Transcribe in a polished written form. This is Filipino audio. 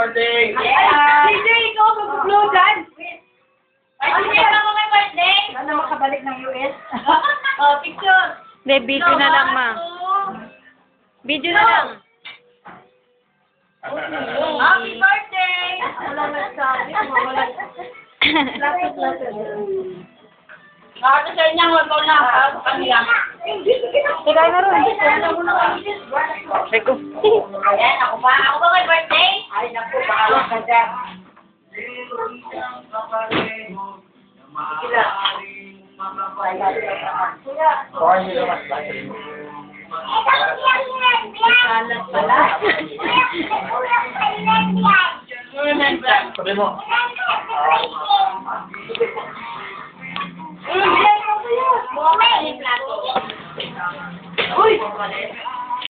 birthday! Yeah! DJ, ikaw mag-blow dyan. Ay, hindi ako may birthday! Sana makabalik ng US. Oh, picture! Hindi, video na lang, ma. Video na lang. Happy birthday! Wala nagsabi. Wala. Lapit-lapit. Bakit sa inyong wala na sa kanila? Tigay na rin. Eko. Ayan, ako ba? Ako ba may birthday? Ay, naku, baka ka dyan. Sorry, hindi naman. Kalat pala. Sabi mo. Uy!